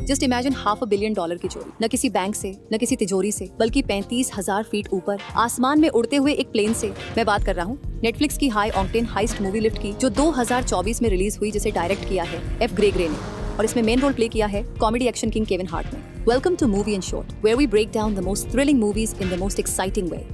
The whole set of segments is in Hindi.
जस्ट इमेजिन $500 बिलियन की चोरी, न किसी बैंक से, न किसी तिजोरी से, बल्कि 35,000 फीट ऊपर आसमान में उड़ते हुए एक प्लेन से। मैं बात कर रहा हूँ नेटफ्लिक्स की high octane heist movie Lift की, जो 2024 में रिलीज हुई, जिसे डायरेक्ट किया है एफ ग्रेगरे ने, और इसमें मेन रोल प्ले किया है comedy action king Kevin Hart ने। Welcome to movie in short, where we break down the most thrilling movies in the most exciting way.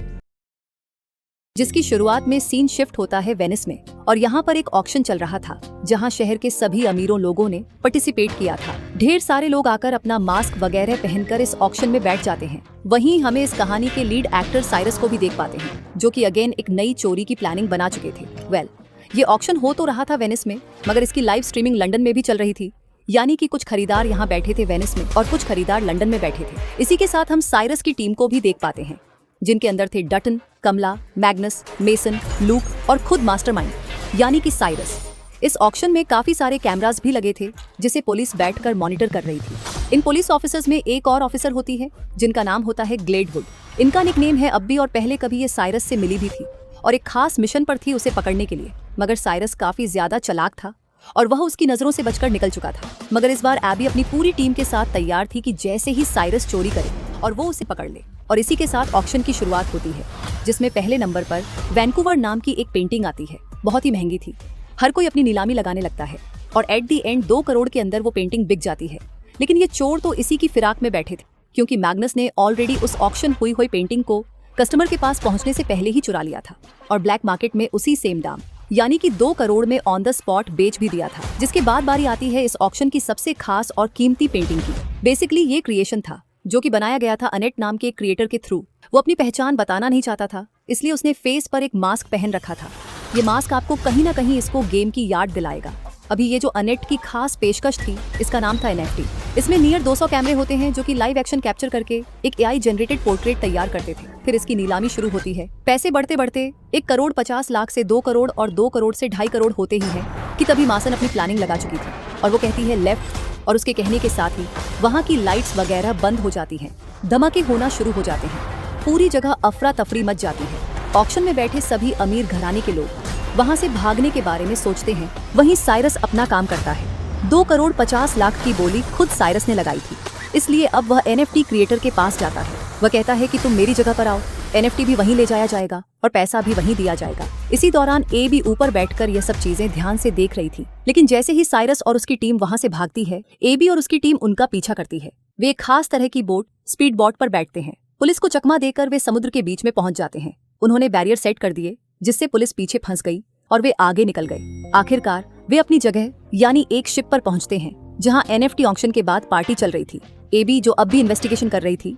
जिसकी शुरुआत में सीन शिफ्ट होता है वेनिस में, और यहाँ पर एक ऑक्शन चल रहा था जहाँ शहर के सभी अमीरों लोगों ने पार्टिसिपेट किया था। ढेर सारे लोग आकर अपना मास्क वगैरह पहनकर इस ऑक्शन में बैठ जाते हैं। वहीं हम इस कहानी के लीड एक्टर साइरस को भी देख पाते हैं, जो कि अगेन एक नई चोरी की प्लानिंग बना चुके थे। ये ऑक्शन हो तो रहा था वेनिस में, मगर इसकी लाइव स्ट्रीमिंग लंदन में भी चल रही थी। यानी कि कुछ खरीदार यहाँ बैठे थे वेनिस में और कुछ खरीदार लंदन में बैठे थे। इसी के साथ हम साइरस की टीम को भी देख पाते हैं, जिनके अंदर थे डटन, कमला, मैग्नस, मेसन, लूक और खुद मास्टरमाइंड यानी कि साइरस। इस ऑक्शन में काफी सारे कैमरास भी लगे थे, जिसे पुलिस बैठकर मॉनिटर कर रही थी। इन पुलिस ऑफिसर्स में एक और ऑफिसर होती है, जिनका नाम होता है ग्लेडवुड। इनका निकनेम है अब्बी, और पहले कभी ये साइरस से मिली भी थी और एक खास मिशन पर थी उसे पकड़ने के लिए। मगर साइरस काफी ज्यादा चालाक था और वह उसकी नजरों से बचकर निकल चुका था। मगर इस बार एबी अपनी पूरी टीम के साथ तैयार थी कि जैसे ही साइरस चोरी करे और वो उसे पकड़ ले। और इसी के साथ ऑक्शन की शुरुआत होती है, जिसमें पहले नंबर पर वैंकूवर नाम की एक पेंटिंग आती है। बहुत ही महंगी थी, हर कोई अपनी नीलामी लगाने लगता है और एट दी एंड 2 करोड़ के अंदर वो पेंटिंग बिक जाती है। लेकिन ये चोर तो इसी की फिराक में बैठे थे, क्योंकि मैग्नस ने ऑलरेडी उस ऑक्शन हुई पेंटिंग को कस्टमर के पास पहुंचने से पहले ही चुरा लिया था और ब्लैक मार्केट में उसी सेम दाम यानी कि 2 करोड़ में ऑन द स्पॉट बेच भी दिया था। जिसके बाद बारी आती है इस ऑक्शन की सबसे खास और कीमती पेंटिंग की। बेसिकली ये क्रिएशन था जो कि बनाया गया था अनेट नाम के क्रिएटर के थ्रू। वो अपनी पहचान बताना नहीं चाहता था, इसलिए उसने फेस पर एक मास्क पहन रखा था। ये मास्क आपको कहीं ना कहीं इसको गेम की याद दिलाएगा। अभी ये जो अनेट की खास पेशकश थी, इसका नाम था एनएफटी। इसमें नियर 200 कैमरे होते हैं, जो कि लाइव एक्शन कैप्चर करके एक एआई जनरेटेड पोर्ट्रेट तैयार करते थे। फिर इसकी नीलामी शुरू होती है। पैसे बढ़ते बढ़ते 1 करोड़ 50 लाख से 2 करोड़ और 2 करोड़ से 2.5 करोड़ होते ही है कि तभी मासन अपनी प्लानिंग लगा चुकी थी और वो कहती है लेफ्ट, और उसके कहने के साथ ही वहाँ की लाइट्स वगैरह बंद हो जाती हैं। धमाके होना शुरू हो जाते हैं, पूरी जगह अफरा तफरी मच जाती है। ऑक्शन में बैठे सभी अमीर घराने के लोग वहाँ से भागने के बारे में सोचते हैं। वहीं साइरस अपना काम करता है। 2 करोड़ 50 लाख की बोली खुद साइरस ने लगाई थी, इसलिए अब वह एनएफटी क्रिएटर के पास जाता है। वह कहता है कि तुम मेरी जगह पर आओ, एनएफटी भी वहीं ले जाया जाएगा और पैसा भी वहीं दिया जाएगा। इसी दौरान ए भी ऊपर बैठकर यह सब चीजें ध्यान से देख रही थी। लेकिन जैसे ही साइरस और उसकी टीम वहां से भागती है, ए बी और उसकी टीम उनका पीछा करती है। वे एक खास तरह की बोट, स्पीड बोट पर बैठते हैं। पुलिस को चकमा देकर वे समुद्र के बीच में पहुंच जाते हैं। उन्होंने बैरियर सेट कर दिए, जिससे पुलिस पीछे फंस गई और वे आगे निकल गए। आखिरकार वे अपनी जगह यानी एक शिप पर पहुंचते हैं, जहां एनएफटी ऑक्शन के बाद पार्टी चल रही थी। ए बी, जो अब भी इन्वेस्टिगेशन कर रही थी,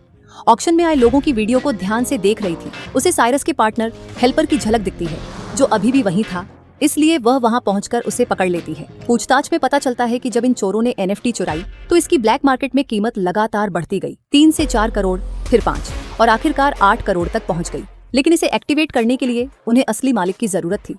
ऑक्शन में आए लोगों की वीडियो को ध्यान से देख रही थी। उसे साइरस के पार्टनर हेल्पर की झलक दिखती है, जो अभी भी वहीं था, इसलिए वह वहां पहुंचकर उसे पकड़ लेती है। पूछताछ में पता चलता है कि जब इन चोरों ने एनएफटी चुराई तो इसकी ब्लैक मार्केट में कीमत लगातार बढ़ती गई। 3 से 4 करोड़, फिर 5 और आखिरकार 8 करोड़ तक पहुंच गई। लेकिन इसे एक्टिवेट करने के लिए उन्हें असली मालिक की जरूरत थी,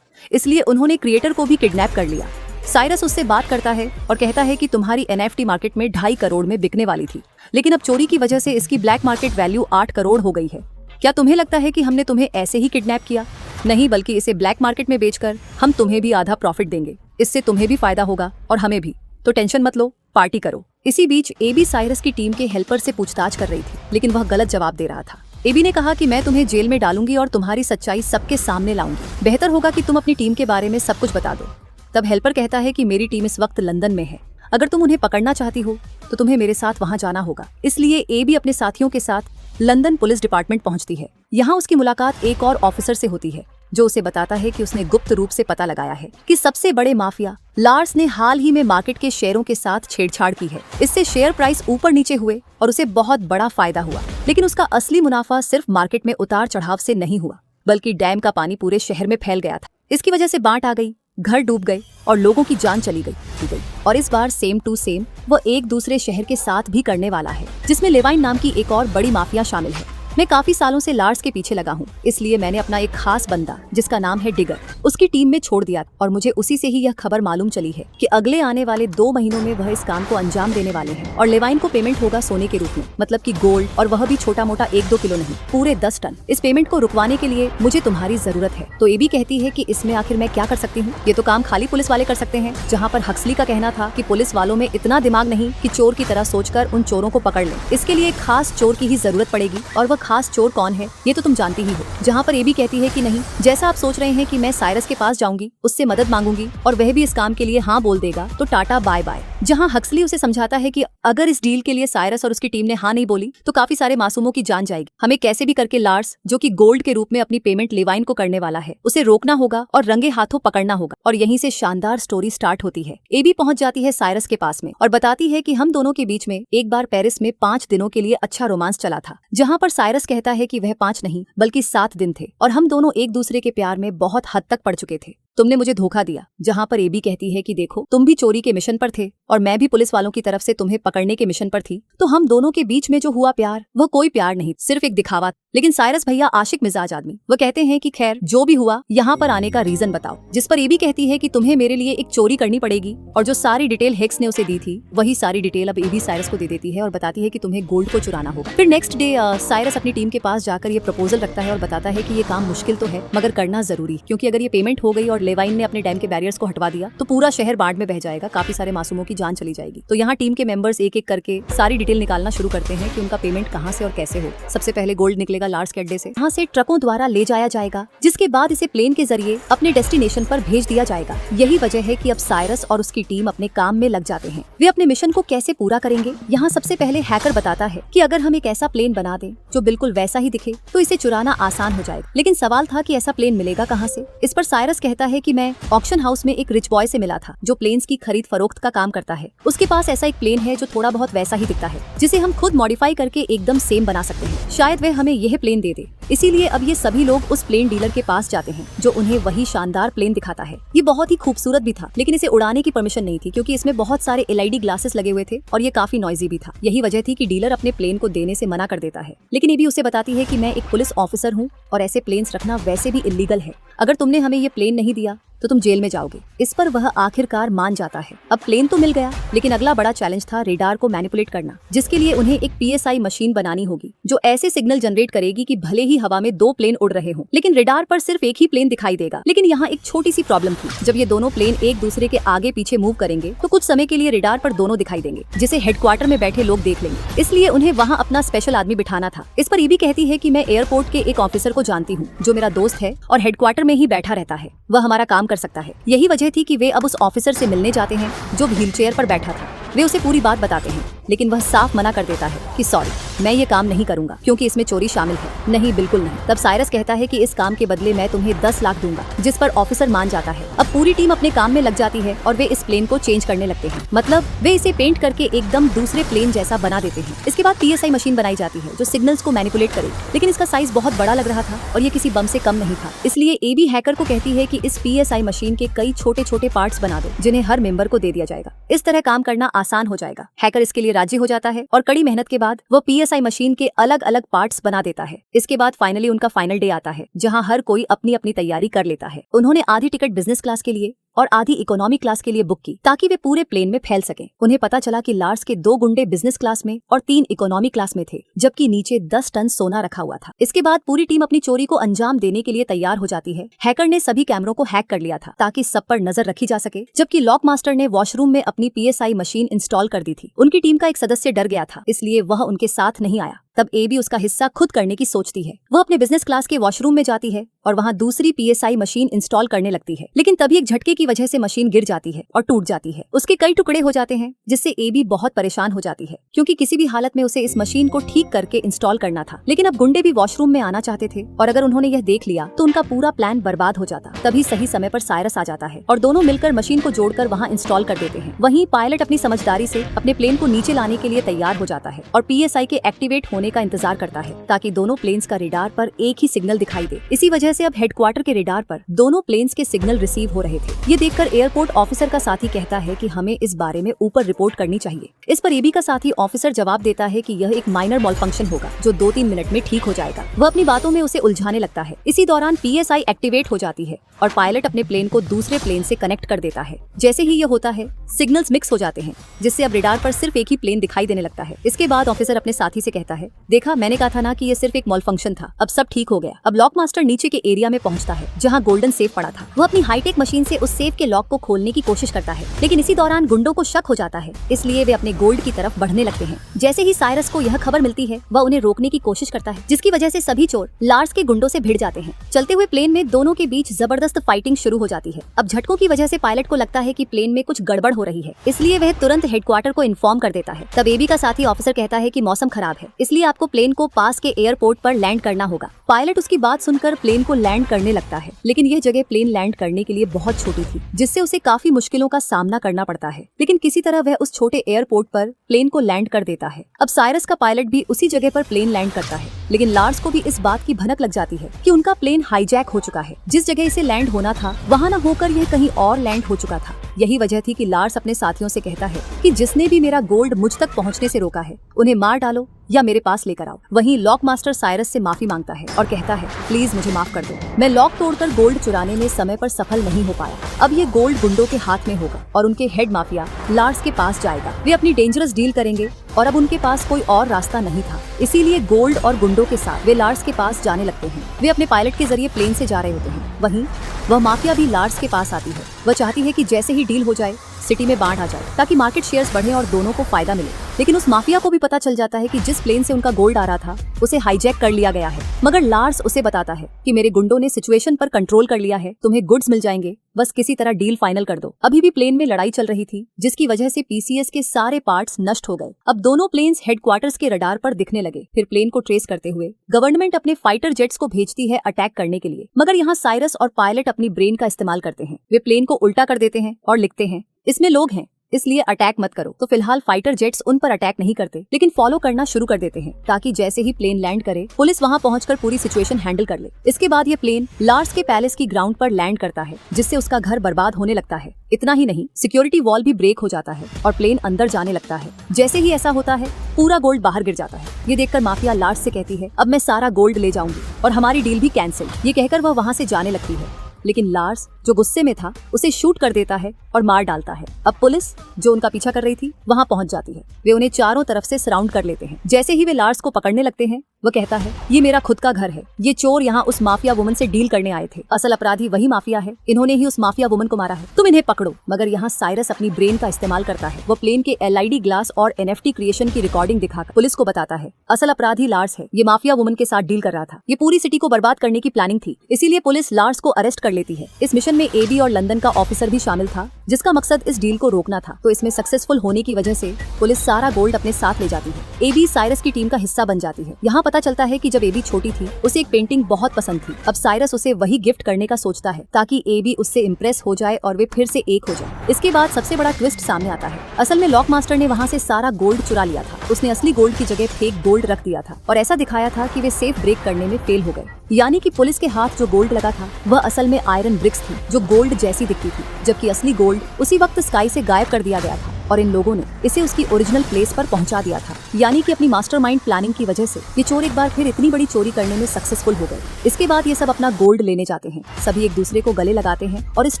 इसलिए उन्होंने क्रिएटर को भी किडनैप कर लिया। साइरस उससे बात करता है और कहता है कि तुम्हारी एनएफटी मार्केट में 2.5 करोड़ में बिकने वाली थी, लेकिन अब चोरी की वजह से इसकी ब्लैक मार्केट वैल्यू 8 करोड़ हो गई है। क्या तुम्हें लगता है कि हमने तुम्हें ऐसे ही किडनैप किया? नहीं, बल्कि इसे ब्लैक मार्केट में बेचकर हम तुम्हें भी आधा प्रॉफिट देंगे। इससे तुम्हें भी फायदा होगा और हमें भी, तो टेंशन मत लो, पार्टी करो। इसी बीच एबी साइरस की टीम के हेल्पर से पूछताछ कर रही थी, लेकिन वह गलत जवाब दे रहा था। एबी ने कहा कि मैं तुम्हें जेल में डालूंगी और तुम्हारी सच्चाई सबके सामने लाऊंगी। बेहतर होगा कि तुम अपनी टीम के बारे में सब कुछ बता दो। तब हेल्पर कहता है कि मेरी टीम इस वक्त लंदन में है, अगर तुम उन्हें पकड़ना चाहती हो तो तुम्हें मेरे साथ वहां जाना होगा। इसलिए ए भी अपने साथियों के साथ लंदन पुलिस डिपार्टमेंट पहुंचती है। यहाँ उसकी मुलाकात एक और ऑफिसर से होती है, जो उसे बताता है कि उसने गुप्त रूप से पता लगाया है कि सबसे बड़े माफिया लार्स ने हाल ही में मार्केट के शेयरों के साथ छेड़छाड़ की है। इससे शेयर प्राइस ऊपर नीचे हुए और उसे बहुत बड़ा फायदा हुआ। लेकिन उसका असली मुनाफा सिर्फ मार्केट में उतार चढ़ाव से नहीं हुआ, बल्कि डैम का पानी पूरे शहर में फैल गया था। इसकी वजह से बांट आ गई, घर डूब गए और लोगों की जान चली गई। और इस बार सेम टू सेम वो एक दूसरे शहर के साथ भी करने वाला है, जिसमें लेवाइन नाम की एक और बड़ी माफिया शामिल है। मैं काफी सालों से लार्स के पीछे लगा हूँ, इसलिए मैंने अपना एक खास बंदा जिसका नाम है डिगर उसकी टीम में छोड़ दिया और मुझे उसी से ही यह खबर मालूम चली है कि अगले आने वाले 2 महीनों में वह इस काम को अंजाम देने वाले हैं और लेवाइन को पेमेंट होगा सोने के रूप में, मतलब कि गोल्ड, और वह भी छोटा मोटा 1-2 किलो नहीं, पूरे 10 टन। इस पेमेंट को रुकवाने के लिए मुझे तुम्हारी जरूरत है। तो एबी कहती है कि इसमें आखिर मैं क्या कर सकती हूँ, ये तो काम खाली पुलिस वाले कर सकते हैं, जहाँ पर हक्सली का कहना था कि पुलिस वालों में इतना दिमाग नहीं कि चोर की तरह सोचकर उन चोरों को पकड़ लें। इसके लिए एक खास चोर की ही जरूरत पड़ेगी और वह खास चोर कौन है ये तो तुम जानती ही हो। जहाँ पर एबी कहती है कि नहीं, जैसा आप सोच रहे हैं कि मैं साइरस के पास जाऊंगी, उससे मदद मांगूंगी और वह भी इस काम के लिए हाँ बोल देगा तो टाटा बाय बाय। जहाँ हक्सली उसे समझाता है कि अगर इस डील के लिए साइरस और उसकी टीम ने हाँ नहीं बोली तो काफी सारे मासूमों की जान जाएगी। हमें कैसे भी करके लार्स, जो कि गोल्ड के रूप में अपनी पेमेंट लेवाइन को करने वाला है, उसे रोकना होगा और रंगे हाथों पकड़ना होगा। और यहीं से शानदार स्टोरी स्टार्ट होती है। एबी पहुंच जाती है साइरस के पास में और बताती है कि हम दोनों के बीच में एक बार पेरिस में 5 दिनों के लिए अच्छा रोमांस चला था, जहाँ पर साइरस कहता है कि वह 5 नहीं बल्कि 7 दिन थे और हम दोनों एक दूसरे के प्यार में बहुत हद तक पड़ चुके थे। तुमने मुझे धोखा दिया। जहाँ पर एबी कहती है कि देखो, तुम भी चोरी के मिशन पर थे और मैं भी पुलिस वालों की तरफ से तुम्हें पकड़ने के मिशन पर थी, तो हम दोनों के बीच में जो हुआ प्यार वह कोई प्यार नहीं, सिर्फ एक दिखावा। लेकिन साइरस भैया आशिक मिजाज आदमी, वह कहते हैं कि खैर जो भी हुआ, यहाँ पर आने का रीजन बताओ। जिस पर एबी कहती है कि तुम्हें मेरे लिए एक चोरी करनी पड़ेगी और जो सारी डिटेल हेक्स ने उसे दी थी वही सारी डिटेल अब एबी साइरस को दे देती है और बताती है कि तुम्हें गोल्ड को चुराना होगा। फिर नेक्स्ट डे साइरस अपनी टीम के पास जाकर ये प्रपोजल रखता है और बताता है कि ये काम मुश्किल तो है मगर करना जरूरी, क्योंकि अगर ये पेमेंट हो गई और लेवाइन ने अपने डैम के बैरियर्स को हटवा दिया तो पूरा शहर बाढ़ में बह जाएगा, काफी सारे मासूमों की जान चली जाएगी। तो यहाँ टीम के मेंबर्स एक एक करके सारी डिटेल निकालना शुरू करते हैं कि उनका पेमेंट कहाँ से और कैसे हो। सबसे पहले गोल्ड निकलेगा लार्स के अड्डे से, यहाँ से ट्रकों द्वारा ले जाया जाएगा, जिसके बाद इसे प्लेन के जरिए अपने डेस्टिनेशन पर भेज दिया जाएगा। यही वजह है कि अब साइरस और उसकी टीम अपने काम में लग जाते हैं। वे अपने मिशन को कैसे पूरा करेंगे, यहाँ सबसे पहले हैकर बताता है कि अगर हम एक ऐसा प्लेन बना दें जो बिल्कुल वैसा ही दिखे तो इसे चुराना आसान हो जाएगा। लेकिन सवाल था कि ऐसा प्लेन मिलेगा कहाँ से। इस पर साइरस कहता है कि मैं ऑक्शन हाउस में एक रिच बॉय से मिला था जो प्लेन्स की खरीद फरोख्त का काम करता है। उसके पास ऐसा एक प्लेन है जो थोड़ा बहुत वैसा ही दिखता है, जिसे हम खुद मॉडिफाई करके एकदम सेम बना सकते हैं। शायद वह हमें यह प्लेन दे दे। इसीलिए अब ये सभी लोग उस प्लेन डीलर के पास जाते हैं जो उन्हें वही शानदार प्लेन दिखाता है। ये बहुत ही खूबसूरत भी था, लेकिन इसे उड़ाने की परमिशन नहीं थी क्योंकि इसमें बहुत सारे एलईडी ग्लासेस लगे हुए थे और ये काफी नॉइजी भी था। यही वजह थी कि डीलर अपने प्लेन को देने से मना कर देता है। लेकिन ये भी उसे बताती है कि मैं एक पुलिस ऑफिसर हूँ और ऐसे प्लेन्स रखना वैसे भी इलीगल है। अगर तुमने हमें ये प्लेन नहीं दिया तो तुम जेल में जाओगे। इस पर वह आखिरकार मान जाता है। अब प्लेन तो मिल गया, लेकिन अगला बड़ा चैलेंज था रेडार को मैनिपुलेट करना, जिसके लिए उन्हें एक PSI मशीन बनानी होगी जो ऐसे सिग्नल जनरेट करेगी कि भले ही हवा में 2 प्लेन उड़ रहे हों, लेकिन रेडार पर सिर्फ एक ही प्लेन दिखाई देगा। लेकिन यहाँ एक छोटी सी प्रॉब्लम थी, जब ये दोनों प्लेन एक दूसरे के आगे पीछे मूव करेंगे तो कुछ समय के लिए रेडार पर दोनों दिखाई देंगे, जिसे हेडक्वार्टर में बैठे लोग देख लेंगे। इसलिए उन्हें वहाँ अपना स्पेशल आदमी बिठाना था। इस पर एबी कहती है कि मैं एयरपोर्ट के एक ऑफिसर को जानती हूँ जो मेरा दोस्त है और हेडक्वार्टर में ही बैठा रहता है, वह हमारा काम कर सकता है। यही वजह थी कि वे अब उस ऑफिसर से मिलने जाते हैं जो व्हीलचेयर पर बैठा था। वे उसे पूरी बात बताते हैं, लेकिन वह साफ मना कर देता है कि सॉरी, मैं ये काम नहीं करूंगा क्योंकि इसमें चोरी शामिल है। नहीं, बिल्कुल नहीं। तब साइरस कहता है कि इस काम के बदले मैं तुम्हें 10 लाख दूंगा, जिस पर ऑफिसर मान जाता है। अब पूरी टीम अपने काम में लग जाती है और वे इस प्लेन को चेंज करने लगते हैं, मतलब वे इसे पेंट करके एकदम दूसरे प्लेन जैसा बना देते हैं। इसके बाद PSI मशीन बनाई जाती है जो सिग्नल्स को मैनिपुलेट करे, लेकिन इसका साइज बहुत बड़ा लग रहा था और ये किसी बम से कम नहीं था। इसलिए एबी हैकर को कहती है कि इस PSI मशीन के कई छोटे छोटे पार्ट्स बना दो जिन्हें हर मेंबर को दे दिया जाएगा। इस तरह काम करना आसान हो जाएगा। हैकर इसके लिए राजी हो जाता है और कड़ी मेहनत के बाद वो PSI मशीन के अलग अलग पार्ट्स बना देता है। इसके बाद फाइनली उनका फाइनल डे आता है, जहां हर कोई अपनी अपनी तैयारी कर लेता है। उन्होंने आधी टिकट बिजनेस क्लास के लिए और आधी इकोनॉमी क्लास के लिए बुक की ताकि वे पूरे प्लेन में फैल सकें। उन्हें पता चला कि लार्स के 2 गुंडे बिजनेस क्लास में और 3 इकोनॉमी क्लास में थे, जबकि नीचे 10 टन सोना रखा हुआ था। इसके बाद पूरी टीम अपनी चोरी को अंजाम देने के लिए तैयार हो जाती है। हैकर ने सभी कैमरों को हैक कर लिया था ताकि सब पर नजर रखी जा सके, जबकि लॉक मास्टर ने वॉशरूम में अपनी PSI मशीन इंस्टॉल कर दी थी। उनकी टीम का एक सदस्य डर गया था, इसलिए वह उनके साथ नहीं आया। तब एबी उसका हिस्सा खुद करने की सोचती है। वह अपने बिजनेस क्लास के वॉशरूम में जाती है और वहाँ दूसरी PSI मशीन इंस्टॉल करने लगती है, लेकिन तभी एक झटके की वजह से मशीन गिर जाती है और टूट जाती है। उसके कई टुकड़े हो जाते हैं, जिससे एबी बहुत परेशान हो जाती है क्योंकि किसी भी हालत में उसे इस मशीन को ठीक करके इंस्टॉल करना था। लेकिन अब गुंडे भी वॉशरूम में आना चाहते थे और अगर उन्होंने यह देख लिया तो उनका पूरा प्लान बर्बाद हो जाता। तभी सही समय पर साइरस आ जाता है और दोनों मिलकर मशीन को जोड़कर वहाँ इंस्टॉल कर देते हैं। वहीं पायलट अपनी समझदारी से अपने प्लेन को नीचे लाने के लिए तैयार हो जाता है और PSI के एक्टिवेट होने होने का इंतजार करता है ताकि दोनों प्लेन्स का रेडार पर एक ही सिग्नल दिखाई दे। इसी वजह से अब हेडक्वार्टर के रेडार पर दोनों प्लेन्स के सिग्नल रिसीव हो रहे थे। ये देखकर एयरपोर्ट ऑफिसर का साथी कहता है कि हमें इस बारे में ऊपर रिपोर्ट करनी चाहिए। इस पर एबी का साथी ऑफिसर जवाब देता है कि यह एक माइनर मॉलफंक्शन होगा जो 2-3 मिनट में ठीक हो जाएगा। वह अपनी बातों में उसे उलझाने लगता है। इसी दौरान PSI एक्टिवेट हो जाती है और पायलट अपने प्लेन को दूसरे प्लेन से कनेक्ट कर देता है। जैसे ही यह होता है सिग्नल्स मिक्स हो जाते हैं, जिससे अब रेडार पर सिर्फ एक ही प्लेन दिखाई देने लगता है। इसके बाद ऑफिसर अपने साथी से कहता है, देखा, मैंने कहा था ना कि यह सिर्फ एक मॉलफंक्शन था, अब सब ठीक हो गया। अब लॉक मास्टर नीचे के एरिया में पहुंचता है जहां गोल्डन सेफ पड़ा था। वह अपनी हाईटेक मशीन से उस सेफ के लॉक को खोलने की कोशिश करता है, लेकिन इसी दौरान गुंडों को शक हो जाता है, इसलिए वे अपने गोल्ड की तरफ बढ़ने लगते हैं। जैसे ही साइरस को यह खबर मिलती है, वह उन्हें रोकने की कोशिश करता है, जिसकी वजह से सभी चोर लार्स के गुंडों से भिड़ जाते हैं। चलते हुए प्लेन में दोनों के बीच जबरदस्त फाइटिंग शुरू हो जाती है। अब झटकों की वजह से पायलट को लगता है कि प्लेन में कुछ गड़बड़ हो रही है, इसलिए वह तुरंत हेडक्वार्टर को इन्फॉर्म कर देता है। तब एबी का साथी ऑफिसर कहता है कि मौसम खराब है, इसलिए आपको प्लेन को पास के एयरपोर्ट पर लैंड करना होगा। पायलट उसकी बात सुनकर प्लेन को लैंड करने लगता है, लेकिन यह जगह प्लेन लैंड करने के लिए बहुत छोटी थी, जिससे उसे काफी मुश्किलों का सामना करना पड़ता है। लेकिन किसी तरह वह उस छोटे एयरपोर्ट पर प्लेन को लैंड कर देता है। अब साइरस का पायलट भी उसी जगह पर प्लेन लैंड करता है, लेकिन लार्स को भी इस बात की भनक लग जाती है कि उनका प्लेन हाईजैक हो चुका है। जिस जगह इसे लैंड होना था वहाँ न होकर यह कहीं और लैंड हो चुका था। यही वजह थी कि लार्स अपने साथियों से कहता है कि जिसने भी मेरा गोल्ड मुझ तक पहुँचने से रोका है, उन्हें मार डालो या मेरे पास लेकर आओ। वहीं लॉक मास्टर साइरस से माफी मांगता है और कहता है, प्लीज मुझे माफ कर दो, मैं लॉक तोड़कर गोल्ड चुराने में समय पर सफल नहीं हो पाया। अब ये गोल्ड गुंडों के हाथ में होगा और उनके हेड माफिया लार्स के पास जाएगा। वे अपनी डेंजरस डील करेंगे और अब उनके पास कोई और रास्ता नहीं था, इसीलिए गोल्ड और गुंडों के साथ वे लार्स के पास जाने लगते हैं। वे अपने पायलट के जरिए प्लेन से जा रहे होते हैं। वहीं वह माफिया भी लार्स के पास आती है। वह चाहती है कि जैसे ही डील हो जाए सिटी में बाढ़ आ जाए ताकि मार्केट शेयर्स बढ़े और दोनों को फायदा मिले। लेकिन उस माफिया को भी पता चल जाता है कि जिस प्लेन से उनका गोल्ड आ रहा था उसे हाईजैक कर लिया गया है। मगर लार्स उसे बताता है कि मेरे गुंडों ने सिचुएशन पर कंट्रोल कर लिया है, तुम्हें गुड्स मिल जाएंगे, बस किसी तरह डील फाइनल कर दो। अभी भी प्लेन में लड़ाई चल रही थी, जिसकी वजह से PCS के सारे पार्ट्स नष्ट हो गए। अब दोनों प्लेन्स हेडक्वार्टर्स के रडार पर दिखने लगे। फिर प्लेन को ट्रेस करते हुए गवर्नमेंट अपने फाइटर जेट्स को भेजती है अटैक करने के लिए, मगर यहाँ साइरस और पायलट अपनी ब्रेन का इस्तेमाल करते हैं। वे प्लेन को उल्टा कर देते हैं और लिखते हैं, इसमें लोग हैं इसलिए अटैक मत करो। तो फिलहाल फाइटर जेट्स उन पर अटैक नहीं करते, लेकिन फॉलो करना शुरू कर देते हैं ताकि जैसे ही प्लेन लैंड करे पुलिस वहां पहुंचकर पूरी सिचुएशन हैंडल कर ले। इसके बाद ये प्लेन लार्स के पैलेस की ग्राउंड पर लैंड करता है, जिससे उसका घर बर्बाद होने लगता है। इतना ही नहीं, सिक्योरिटी वॉल भी ब्रेक हो जाता है और प्लेन अंदर जाने लगता है। जैसे ही ऐसा होता है पूरा गोल्ड बाहर गिर जाता है। ये देखकर माफिया लार्स से कहती है, अब मैं सारा गोल्ड ले जाऊंगी और हमारी डील भी कैंसिल। ये कहकर वह वहाँ से जाने लगती है, लेकिन लार्स जो गुस्से में था उसे शूट कर देता है और मार डालता है। अब पुलिस जो उनका पीछा कर रही थी वहां पहुंच जाती है। वे उन्हें चारों तरफ से सराउंड कर लेते हैं। जैसे ही वे लार्स को पकड़ने लगते हैं, वह कहता है, ये मेरा खुद का घर है, ये चोर यहाँ उस माफिया वुमन से डील करने आए थे, असल अपराधी वही माफिया है, इन्होंने ही उस माफिया वुमन को मारा है, तुम इन्हें पकड़ो। मगर यहाँ साइरस अपनी ब्रेन का इस्तेमाल करता है। वो प्लेन के LID ग्लास और NFT क्रिएशन की रिकॉर्डिंग दिखाकर पुलिस को बताता है, असल अपराधी लार्स है, ये माफिया वुमन के साथ डील कर रहा था, ये पूरी सिटी को बर्बाद करने की प्लानिंग थी, इसीलिए पुलिस लार्स को अरेस्ट कर लेती है। इस मिशन में AB और लंदन का ऑफिसर भी शामिल था, जिसका मकसद इस डील को रोकना था। तो इसमें सक्सेसफुल होने की वजह से पुलिस सारा गोल्ड अपने साथ ले जाती है। AB साइरस की टीम का हिस्सा बन जाती है। यहाँ पता चलता है कि जब AB छोटी थी उसे एक पेंटिंग बहुत पसंद थी। अब साइरस उसे वही गिफ्ट करने का सोचता है ताकि AB उससे इम्प्रेस हो जाए और वे फिर से एक हो जाए। इसके बाद सबसे बड़ा ट्विस्ट सामने आता है। असल में लॉक मास्टर ने वहाँ से सारा गोल्ड चुरा लिया था। उसने असली गोल्ड की जगह फेक गोल्ड रख दिया था और ऐसा दिखाया था कि वे सेफ ब्रेक करने में फेल हो गए। यानी कि पुलिस के हाथ जो गोल्ड लगा था वह असल में आयरन ब्रिक्स थी जो गोल्ड जैसी दिखती थी, जबकि असली गोल्ड उसी वक्त स्काई से गायब कर दिया गया था और इन लोगों ने इसे उसकी ओरिजिनल प्लेस पर पहुंचा दिया था। यानी कि अपनी मास्टरमाइंड प्लानिंग की वजह से ये चोर एक बार फिर इतनी बड़ी चोरी करने में सक्सेसफुल हो गए। इसके बाद ये सब अपना गोल्ड लेने जाते हैं, सभी एक दूसरे को गले लगाते हैं और इस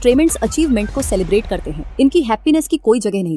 ट्रेमेंड्स अचीवमेंट को सेलिब्रेट करते हैं। इनकी हैप्पीनेस की कोई जगह नहीं थी।